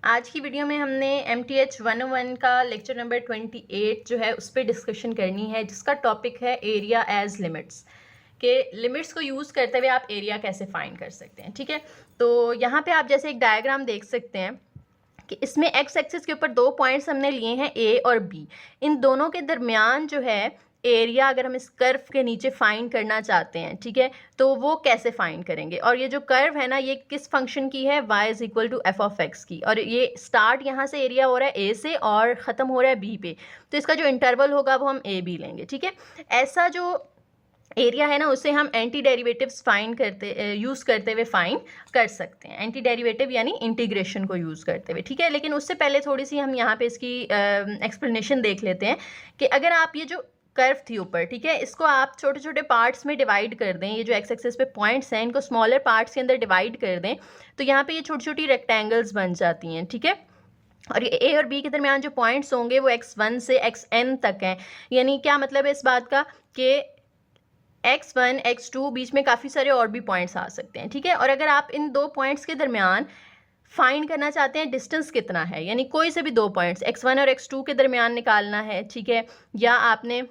आज की वीडियो में हमने MTH 101 का लेक्चर नंबर 28 जो है उस पर डिस्कशन करनी है, जिसका टॉपिक है एरिया एज लिमिट्स। के लिमिट्स को यूज़ करते हुए आप एरिया कैसे फाइंड कर सकते हैं। ठीक है, तो यहाँ पे आप जैसे एक डायग्राम देख सकते हैं कि इसमें एक्स एक्सिस के ऊपर दो पॉइंट्स हमने लिए हैं ए और बी। इन दोनों के दरमियान जो है एरिया अगर हम इस कर्व के नीचे फाइंड करना चाहते हैं, ठीक है, तो वो कैसे फाइंड करेंगे। और ये जो कर्व है ना, ये किस फंक्शन की है, y is equal to F of X की, और ये स्टार्ट यहाँ से एरिया हो रहा है ए से और ख़त्म हो रहा है बी पे, तो इसका जो इंटरवल होगा वो हम ए बी लेंगे। ठीक है, ऐसा जो एरिया है ना उसे हम एंटी डेरिवेटिव्स फाइंड करते यूज़ करते हुए फाइंड कर सकते हैं। एंटी डेरिवेटिव यानी इंटीग्रेशन को यूज़ करते हुए। ठीक है, लेकिन उससे पहले थोड़ी सी हम यहाँ पे इसकी एक्सप्लेनेशन देख लेते हैं कि अगर आप ये जो कर्व थी ऊपर, ठीक है, इसको आप छोटे छोटे पार्ट्स में डिवाइड कर दें, ये जो एक्स एक्सिस पे पॉइंट्स हैं इनको स्मॉलर पार्ट्स के अंदर डिवाइड कर दें, तो यहाँ पे ये छोटी छोटी रेक्टेंगल्स बन जाती हैं। ठीक है, और ये ए और बी के दरमियान जो पॉइंट्स होंगे वो x1 से xn तक हैं। यानी क्या मतलब है इस बात का कि x1 x2 बीच में काफ़ी सारे और भी पॉइंट्स आ सकते हैं। ठीक है, और अगर आप इन दो पॉइंट्स के दरमियान फाइंड करना चाहते हैं डिस्टेंस कितना है, यानी कोई से भी दो पॉइंट्स x1 और x2 के दरमियान निकालना है, ठीक है, या आपने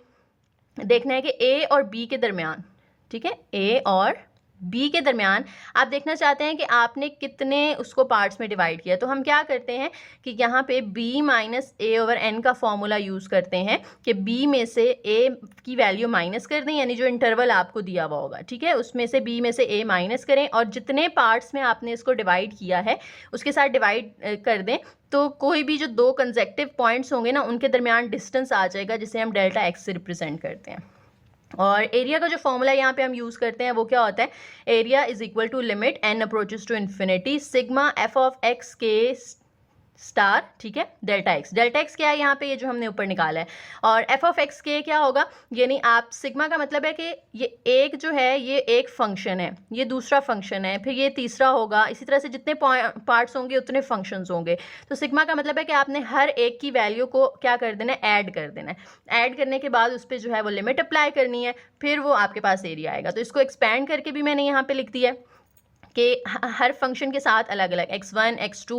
देखना है कि ए और बी के दरमियान, ठीक है, ए और बी के दरमियान आप देखना चाहते हैं कि आपने कितने उसको पार्ट्स में डिवाइड किया, तो हम क्या करते हैं कि यहाँ पे b माइनस ए ओवर एन का फॉर्मूला यूज़ करते हैं कि b में से a की वैल्यू माइनस कर दें, यानी जो इंटरवल आपको दिया हुआ होगा, ठीक है, उसमें से b में से a माइनस करें और जितने पार्ट्स में आपने इसको डिवाइड किया है उसके साथ डिवाइड कर दें, तो कोई भी जो दो कंसेक्टिव पॉइंट्स होंगे ना उनके दरमियान डिस्टेंस आ जाएगा, जिसे हम डेल्टा एक्स से रिप्रेजेंट करते हैं। और एरिया का जो फॉर्मूला यहाँ पे हम यूज़ करते हैं वो क्या होता है, area is equal to limit N approaches to infinity sigma F of X के स्टार, ठीक है, डेल्टा एक्स क्या है यहाँ पे, ये जो हमने ऊपर निकाला है, और एफ ऑफ एक्स के क्या होगा, यानी आप सिग्मा का मतलब है कि ये एक जो है ये एक फंक्शन है, ये दूसरा फंक्शन है, फिर ये तीसरा होगा, इसी तरह से जितने पार्ट्स होंगे उतने फंक्शंस होंगे। तो सिग्मा का मतलब है कि आपने हर एक की वैल्यू को क्या कर देना है, ऐड कर देना है। ऐड करने के बाद उस पर जो है वो लिमिट अप्लाई करनी है, फिर वो आपके पास एरिया आएगा। तो इसको एक्सपैंड करके भी मैंने यहाँ पे लिख दिया है कि हर फंक्शन के साथ अलग अलग x1 x2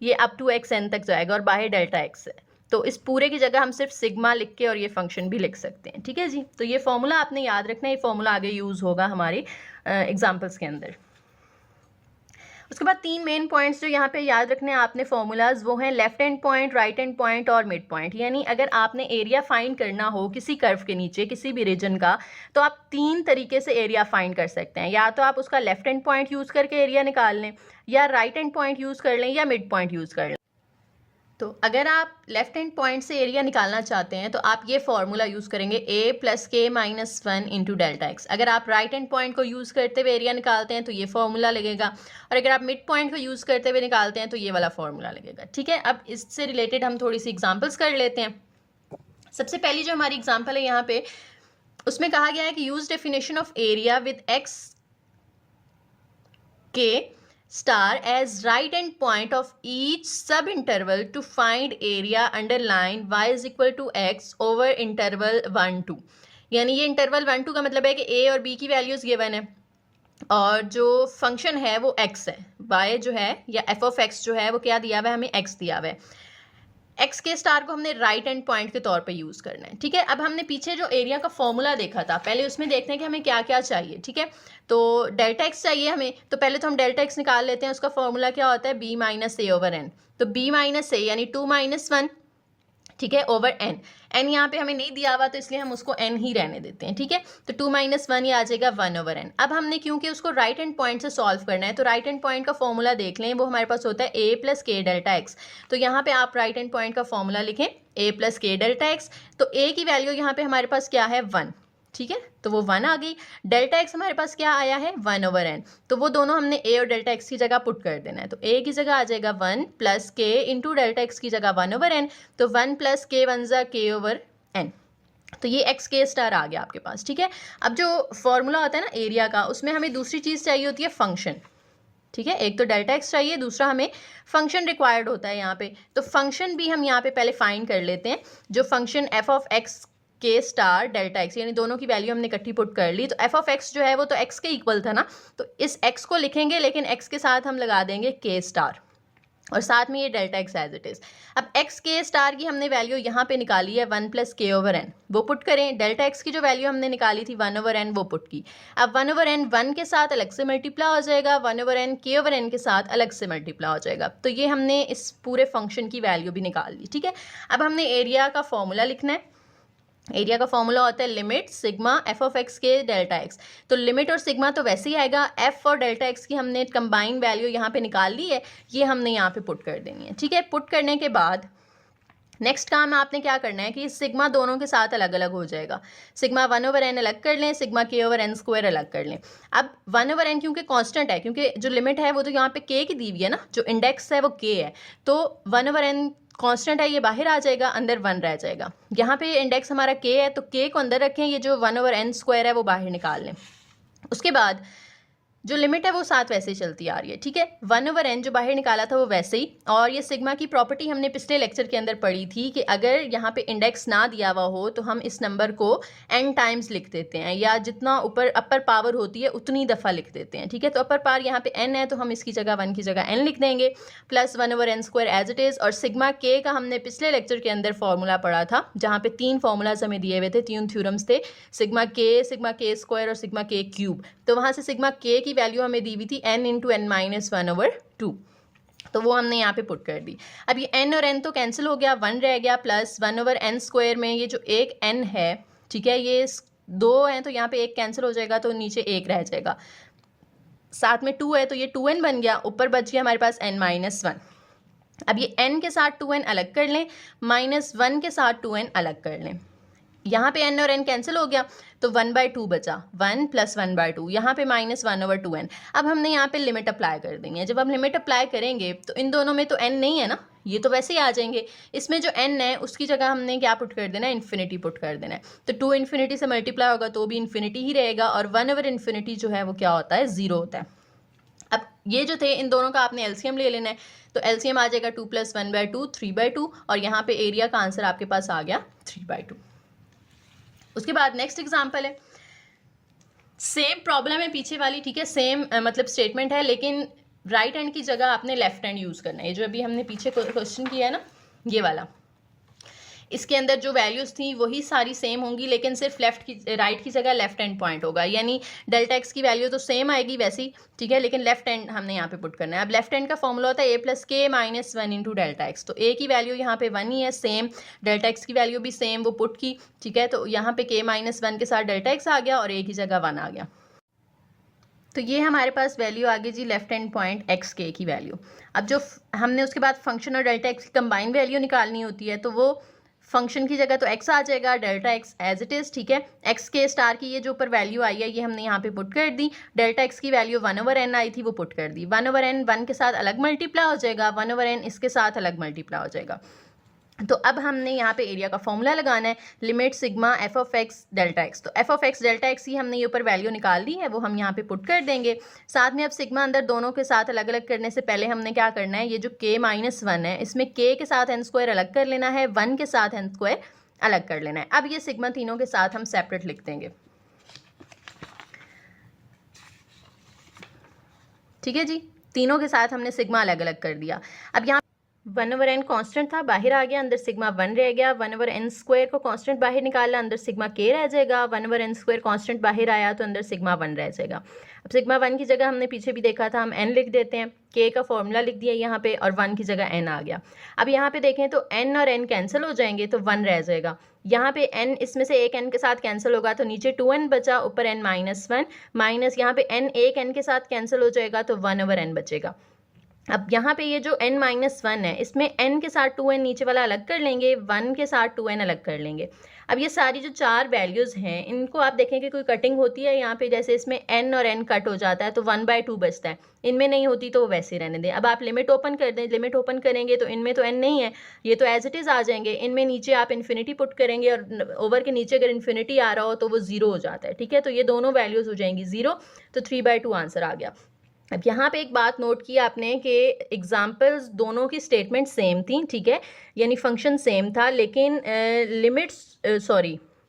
ये अप टू xn तक जाएगा और बाहर डेल्टा x है, तो इस पूरे की जगह हम सिर्फ सिग्मा लिख के और ये फंक्शन भी लिख सकते हैं। ठीक है जी, तो ये फॉर्मूला आपने याद रखना है, ये फॉर्मूला आगे यूज़ होगा हमारे एग्जाम्पल्स के अंदर। उसके बाद तीन मेन पॉइंट्स जो यहाँ पे याद रखने हैं आपने फॉर्मूलाज, वो हैं left hand point, right hand point और मिड पॉइंट। यानी अगर आपने एरिया फाइंड करना हो किसी कर्व के नीचे किसी भी रीजन का, तो आप तीन तरीके से एरिया फाइंड कर सकते हैं। या तो आप उसका लेफ्ट हैंड पॉइंट यूज़ करके एरिया निकाल लें, या राइट हैंड पॉइंट यूज़ कर लें, या मिड पॉइंट यूज़ कर लें। तो अगर आप लेफ्ट हैंड पॉइंट से एरिया निकालना चाहते हैं तो आप ये फॉर्मूला यूज़ करेंगे a प्लस के माइनस 1 इंटू डेल्टा एक्स। अगर आप राइट हैंड पॉइंट को यूज़ करते हुए एरिया निकालते हैं तो ये फॉर्मूला लगेगा, और अगर आप मिड पॉइंट को यूज़ करते हुए निकालते हैं तो ये वाला फॉर्मूला लगेगा। ठीक है, अब इससे रिलेटेड हम थोड़ी सी एग्जाम्पल्स कर लेते हैं। सबसे पहली जो हमारी एग्जाम्पल है यहाँ पे, उसमें कहा गया है कि use definition of area with x के star as right end point of each sub interval to find area underline y is equal to x over interval 1 2। यानी ये इंटरवल 1 2 का मतलब है कि a और b की वैल्यूज गिवन है और जो फंक्शन है वो x है, y जो है या f ऑफ x जो है वो क्या दिया हुआ है, हमें x दिया हुआ है। एक्स के स्टार को हमने राइट हैंड पॉइंट के तौर पे यूज़ करना है। ठीक है, अब हमने पीछे जो एरिया का फॉर्मूला देखा था, पहले उसमें देखते हैं कि हमें क्या क्या चाहिए। ठीक है, तो डेल्टा एक्स चाहिए हमें, तो पहले तो हम डेल्टा एक्स निकाल लेते हैं। उसका फॉर्मूला क्या होता है, b माइनस ए ओवर एन। तो b माइनस ए यानी 2 माइनस 1, ठीक है, ओवर एन। एन यहाँ पे हमें नहीं दिया हुआ तो इसलिए हम उसको एन ही रहने देते हैं। ठीक है, तो 2 माइनस 1 ये आ जाएगा 1 ओवर एन। अब हमने क्योंकि उसको राइट हैंड पॉइंट से सॉल्व करना है, तो राइट हैंड पॉइंट का फॉर्मूला देख लें, वो हमारे पास होता है a प्लस के डेल्टा एक्स। तो यहाँ पे आप राइट हैंड पॉइंट का फॉर्मूला लिखें a प्लस के डेल्टा एक्स। तो a की वैल्यू यहाँ पे हमारे पास क्या है, 1। ठीक है, तो वो 1 आ गई। डेल्टा एक्स हमारे पास क्या आया है, 1 ओवर एन। तो वो दोनों हमने a और डेल्टा एक्स की जगह पुट कर देना है। तो a की जगह आ जाएगा 1 प्लस के इंटू डेल्टा एक्स की जगह 1 ओवर एन। तो 1 प्लस के 1 जा के ओवर एन, तो ये एक्स के स्टार आ गया आपके पास। ठीक है, अब जो फॉर्मूला होता है ना एरिया का, उसमें हमें दूसरी चीज़ चाहिए होती है फंक्शन। ठीक है, एक तो डेल्टा एक्स चाहिए, दूसरा हमें फंक्शन रिक्वायर्ड होता है यहाँ पे। तो फंक्शन भी हम यहाँ पे पहले फाइंड कर लेते हैं। जो फंक्शन एफ ऑफ एक्स के स्टार डेल्टा एक्स, यानी दोनों की वैल्यू हमने इकट्ठी पुट कर ली। तो एफ ऑफ एक्स जो है वो तो एक्स के इक्वल था ना, तो इस एक्स को लिखेंगे लेकिन एक्स के साथ हम लगा देंगे के स्टार। और साथ में ये delta X as it is. अब एक्स के स्टार की हमने वैल्यू यहाँ पे निकाली है 1 + k/n, वो पुट करें। डेल्टा एक्स की जो वैल्यू हमने निकाली थी 1/n, वो पुट की। अब 1/n 1 के साथ अलग से मल्टीप्लाई हो जाएगा, 1/n k/n के साथ अलग से मल्टीप्लाई हो जाएगा। तो ये हमने इस पूरे फंक्शन की वैल्यू भी निकाल ली, ठीक है। अब हमने एरिया का फॉर्मूला लिखना है। एरिया का फॉर्मूला होता है limit sigma F of X के डेल्टा एक्स। तो लिमिट और सिग्मा तो वैसे ही आएगा, एफ और डेल्टा एक्स की हमने कंबाइन वैल्यू यहाँ पे निकाल ली है, ये हमने यहाँ पे पुट कर देनी है, ठीक है। पुट करने के बाद नेक्स्ट काम आपने क्या करना है कि सिग्मा दोनों के साथ अलग अलग हो जाएगा। सिग्मा 1/n अलग कर लें, सिग्मा k/n² अलग कर लें। अब 1/n क्योंकि कांस्टेंट है, क्योंकि जो लिमिट है वो तो यहाँ पे k की दी हुई है ना, जो इंडेक्स है वो k है, तो 1/n कांस्टेंट है, ये बाहर आ जाएगा, अंदर 1 रह जाएगा। यहाँ पे इंडेक्स हमारा k है, तो k को अंदर रखें, ये जो 1/n² है वो बाहर निकाल लें। उसके बाद जो लिमिट है वो साथ वैसे ही चलती आ रही है, ठीक है। 1/n जो बाहर निकाला था वो वैसे ही। और ये सिग्मा की प्रॉपर्टी हमने पिछले लेक्चर के अंदर पढ़ी थी कि अगर यहाँ पे इंडेक्स ना दिया हुआ हो तो हम इस नंबर को n टाइम्स लिख देते हैं, या जितना ऊपर अपर पावर होती है उतनी दफ़ा लिख देते हैं, ठीक है। तो अपर पावर यहाँ पे n है, तो हम इसकी जगह 1 की जगह n लिख देंगे, plus 1/n² as it is. और सिग्मा k का हमने पिछले लेक्चर के अंदर फॉर्मूला पढ़ा था, जहाँ पे 3 फार्मूलाज हमें दिए हुए थे, 3 थ्योरम्स थे, सिग्मा k² और सिग्मा k³। तो वहाँ से सिग्मा k की वैल्यू हमें दी हुई थी n × n-1/2, तो वो हमने यहाँ पे पुट कर दी। अब ये n और n तो कैंसिल हो गया, 1 रह गया, प्लस 1/n² में ये जो एक n है, ठीक है, ये 2 हैं तो यहाँ पे एक कैंसिल हो जाएगा, तो नीचे 1 रह जाएगा। साथ में 2 है तो ये 2n बन गया, ऊपर बच गया हमारे पास n-1। अब ये n के साथ 2n अलग कर लें, -1 के साथ 2n अलग कर लें। यहाँ पे n और n कैंसिल हो गया, तो 1/2 बचा, 1 + 1/2, यहाँ पे -1/2n। अब हमने यहाँ पे लिमिट अप्लाई कर देंगे। जब हम लिमिट अप्लाई करेंगे तो इन दोनों में तो n नहीं है ना, ये तो वैसे ही आ जाएंगे। इसमें जो n है उसकी जगह हमने क्या पुट कर देना है, इन्फिनिटी पुट कर देना है। तो 2 इन्फिनिटी से मल्टीप्लाई होगा तो भी इन्फिनिटी ही रहेगा, और 1/∞ जो है वो क्या होता है, 0 होता है। अब ये जो थे इन दोनों का आपने एलसीएम ले लेना है, तो एलसीएम आ जाएगा 2 + 1/2 3/2, और यहाँ पे एरिया का आंसर आपके पास आ गया 3/2। उसके बाद नेक्स्ट एग्जांपल है, सेम प्रॉब्लम है पीछे वाली, ठीक है, सेम मतलब स्टेटमेंट है, लेकिन राइट हैंड की जगह आपने लेफ्ट हैंड यूज़ करना है। ये जो अभी हमने पीछे क्वेश्चन किया है ना, ये वाला, इसके अंदर जो वैल्यूज़ थी वही सारी सेम होंगी, लेकिन सिर्फ राइट की जगह लेफ्ट हैंड पॉइंट होगा, यानी डेल्टा एक्स की वैल्यू तो सेम आएगी वैसे ही, ठीक है, लेकिन लेफ्ट हैंड हमने यहाँ पे पुट करना है। अब लेफ्ट हैंड का फॉर्मूला होता है a + k - 1 × डेल्टा एक्स। तो a की वैल्यू यहाँ पे 1 ही है, सेम, डेल्टा एक्स की वैल्यू भी सेम, वो पुट की, ठीक है। तो यहाँ पे k - 1 के साथ डेल्टा एक्स आ गया और a की जगह 1 आ गया। तो ये हमारे पास वैल्यू आ गई जी लेफ्ट हैंड पॉइंट xk की वैल्यू। अब जो हमने उसके बाद फंक्शन और डेल्टा एक्स की कंबाइन वैल्यू निकालनी होती है, तो वो फंक्शन की जगह तो x आ जाएगा, delta x as it is, ठीक है। x के स्टार की ये जो ऊपर वैल्यू आई है ये हमने यहाँ पे पुट कर दी। डेल्टा x की वैल्यू 1/n आई थी, वो पुट कर दी। 1/n 1 के साथ अलग मल्टीप्लाई हो जाएगा, 1/n इसके साथ अलग मल्टीप्लाई हो जाएगा। तो अब हमने यहाँ पे एरिया का फॉर्मूला लगाना है, limit sigma F of x delta x. तो f of x delta x ही हमने ये ऊपर वैल्यू निकाल दी है, वो हम यहाँ पे पुट कर देंगे। साथ में अब सिग्मा अंदर दोनों के साथ अलग अलग करने से पहले हमने क्या करना है, ये जो k - 1 है इसमें k के साथ n² अलग कर लेना है, 1 के साथ n² अलग कर लेना है। अब ये सिग्मा तीनों के साथ हम सेपरेट लिख देंगे, ठीक है जी। तीनों के साथ हमने सिग्मा अलग अलग कर दिया। अब यहाँ 1/n कांस्टेंट था, बाहर आ गया, अंदर सिग्मा 1 रह गया। 1/n² को कांस्टेंट बाहर निकाला, अंदर सिग्मा k रह जाएगा। 1/n² कांस्टेंट बाहर आया तो अंदर सिग्मा 1 रह जाएगा। अब सिग्मा 1 की जगह हमने पीछे भी देखा था, हम n लिख देते हैं, k का फॉर्मूला लिख दिया यहाँ पे, और 1 की जगह n आ गया। अब यहाँ पे देखें तो n और n कैंसिल हो जाएंगे, तो 1 रह जाएगा। यहाँ पे n, इसमें से एक n के साथ कैंसिल होगा तो नीचे 2n बचा, ऊपर n - 1, माइनस यहाँ पे n एक n के साथ कैंसिल हो जाएगा तो 1/n बचेगा। अब यहाँ पे ये जो n - 1 है, इसमें n के साथ 2n नीचे वाला अलग कर लेंगे, 1 के साथ 2n अलग कर लेंगे। अब ये सारी जो 4 वैल्यूज़ हैं इनको आप देखें कि कोई कटिंग होती है यहाँ पे, जैसे इसमें n और n कट हो जाता है तो 1/2 बचता है, इनमें नहीं होती तो वो वैसे ही रहने दें। अब आप लिमिट ओपन कर दें, लिमिट ओपन करेंगे तो इनमें तो n नहीं है, ये तो एज इट इज़ आ जाएंगे। इनमें नीचे आप इन्फिनिटी पुट करेंगे, और ओवर के नीचे अगर इन्फिनिटी आ रहा हो तो वो 0 हो जाता है, ठीक है। तो ये दोनों वैल्यूज़ हो जाएंगी 0, तो 3/2 आंसर आ गया। अब यहाँ पे एक बात नोट की आपने कि एग्जाम्पल्स दोनों की स्टेटमेंट सेम थी, ठीक है, यानी फंक्शन सेम था, लेकिन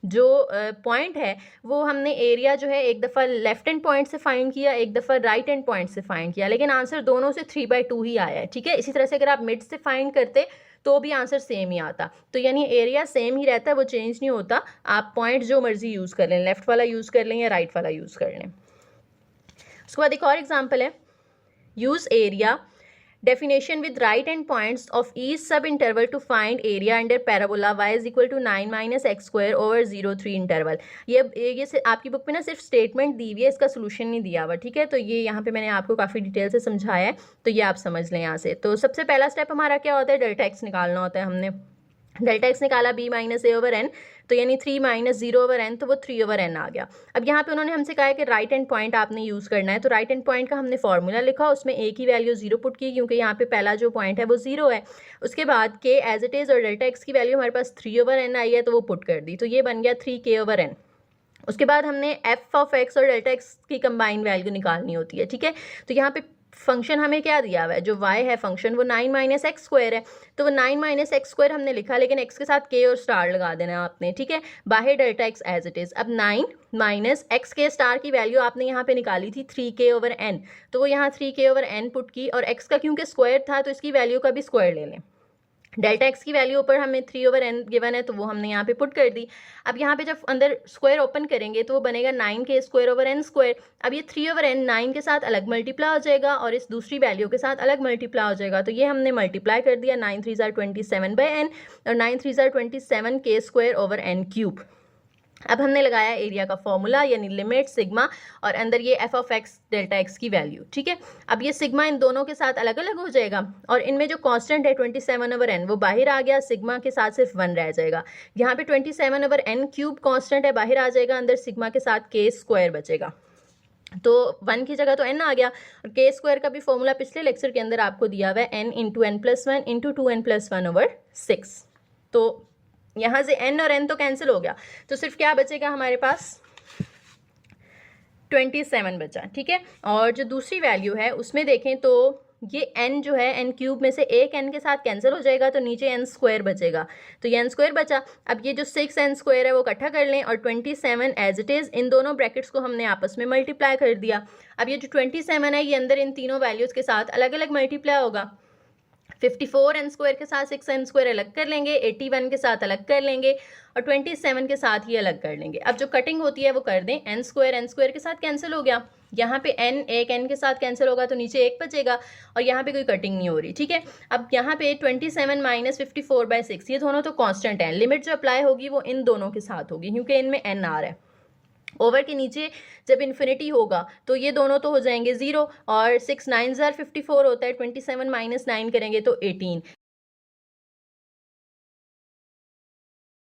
जो पॉइंट है वो हमने एरिया जो है एक दफ़ा लेफ्ट हैंड पॉइंट से फाइंड किया, एक दफ़ा राइट हैंड पॉइंट से फाइंड किया, लेकिन आंसर दोनों से 3/2 ही आया है। ठीक है, इसी तरह से अगर आप मिड से फाइंड करते तो भी आंसर सेम ही आता। तो यानी एरिया सेम ही रहता है, वो चेंज नहीं होता। आप पॉइंट जो मर्जी यूज़ कर लें, लेफ्ट वाला यूज़ कर लें या राइट वाला यूज़ कर लें। उसके बाद एक और एग्जाम्पल है, use area definition with right hand points of each sub interval to find area under parabola y is equal to 9 minus x square over 0 3 interval। ये आपकी बुक में ना सिर्फ स्टेटमेंट दी हुई है, इसका सोल्यूशन नहीं दिया हुआ। ठीक है, तो ये यहाँ पे मैंने आपको काफ़ी डिटेल से समझाया है, तो ये आप समझ लें यहाँ से। तो सबसे पहला स्टेप हमारा क्या होता है, डेल्टा एक्स निकालना होता है। हमने डेल्टा एक्स निकाला b माइनस ए ओवर एन, तो यानी 3 माइनस 0 ओवर एन, तो वो 3 ओवर एन आ गया। अब यहाँ पे उन्होंने हमसे कहा है कि राइट हैंड पॉइंट आपने यूज़ करना है, तो राइट हैंड पॉइंट का हमने फॉर्मूला लिखा, उसमें ए की वैल्यू 0 पुट की, क्योंकि यहाँ पे पहला जो पॉइंट है वो 0 है। उसके बाद के एज इट इज़ और डेल्टा एक्स की वैल्यू हमारे पास 3 ओवर एन आई है, तो वो पुट कर दी, तो ये बन गया 3k ओवर एन। उसके बाद हमने एफ ऑफ एक्स और डेल्टा एक्स की कंबाइन वैल्यू निकालनी होती है। ठीक है, तो यहाँ पे फंक्शन हमें क्या दिया हुआ है, जो y है फंक्शन, वो 9 माइनस एक्स स्क्वायर है, तो वो 9 माइनस एक्स स्क्वायर हमने लिखा, लेकिन x के साथ k और स्टार लगा देना है आपने। ठीक है, बाहर delta x as it is. अब 9 माइनस एक्स के स्टार की वैल्यू आपने यहाँ पे निकाली थी 3k ओवर n, तो वो यहाँ 3k ओवर n पुट की, और x का क्योंकि स्क्वायर था तो इसकी वैल्यू का भी स्क्वायर ले लें। डेल्टा एक्स की वैल्यू ऊपर हमें 3 ओवर एन गिवन है, तो वो हमने यहाँ पे पुट कर दी। अब यहाँ पे जब अंदर स्क्वायर ओपन करेंगे तो वो बनेगा 9k square over N square. अब ये 3 ओवर एन 9 के साथ अलग मल्टीप्लाई हो जाएगा और इस दूसरी वैल्यू के साथ अलग मल्टीप्लाई हो जाएगा, तो ये हमने मल्टीप्लाई कर दिया, 9 3 ज़ार 27/n और 9 3 ज़ार 27k square over N cube. अब हमने लगाया एरिया का फॉर्मूला, यानी लिमिट सिग्मा, और अंदर ये F of x delta x की वैल्यू। ठीक है, अब ये सिग्मा इन दोनों के साथ अलग अलग हो जाएगा, और इनमें जो कांस्टेंट है 27 ओवर एन वो बाहर आ गया, सिग्मा के साथ सिर्फ 1 रह जाएगा। यहाँ पे 27 ओवर एन क्यूब कांस्टेंट है, बाहर आ जाएगा, अंदर सिग्मा के साथ के स्क्वायर बचेगा, तो 1 की जगह तो n आ गया। और के स्क्वायर का भी फॉर्मूला पिछले लेक्चर के अंदर आपको दिया हुआ है, n into n plus 1 into 2n plus 1 over 6। तो यहाँ से n और n तो कैंसिल हो गया, तो सिर्फ क्या बचेगा हमारे पास, 27 बचा। ठीक है, और जो दूसरी वैल्यू है उसमें देखें तो ये n जो है n क्यूब में से एक n के साथ कैंसिल हो जाएगा, तो नीचे n स्क्वायर बचेगा, तो ये n स्क्वायर बचा। अब ये जो 6n स्क्वायर है वो इकट्ठा कर लें, और 27 एज इट इज़, इन दोनों ब्रैकेट्स को हमने आपस में मल्टीप्लाई कर दिया। अब ये जो 27 है ये अंदर इन तीनों वैल्यूज़ के साथ अलग अलग मल्टीप्लाई होगा। 54n स्क्वायर के साथ 6n स्क्वायर अलग कर लेंगे, 81 के साथ अलग कर लेंगे, और 27 के साथ ही अलग कर लेंगे। अब जो कटिंग होती है वो कर दें, n स्क्वायर के साथ कैंसिल हो गया, यहाँ पे n एक n के साथ कैंसिल होगा, तो नीचे 1 बचेगा, और यहाँ पे कोई कटिंग नहीं हो रही। ठीक है, अब यहाँ पे 27 माइनस 54/6, ये दोनों तो कांस्टेंट हैं, लिमिट जो अप्लाई होगी वो इन दोनों के साथ होगी, क्योंकि इनमें n आ रहा है। ओवर के नीचे जब इन्फिनिटी होगा तो ये दोनों तो हो जाएंगे 0, और 6 9 ज़ार 54 होता है, 27 माइनस 9 करेंगे तो 18।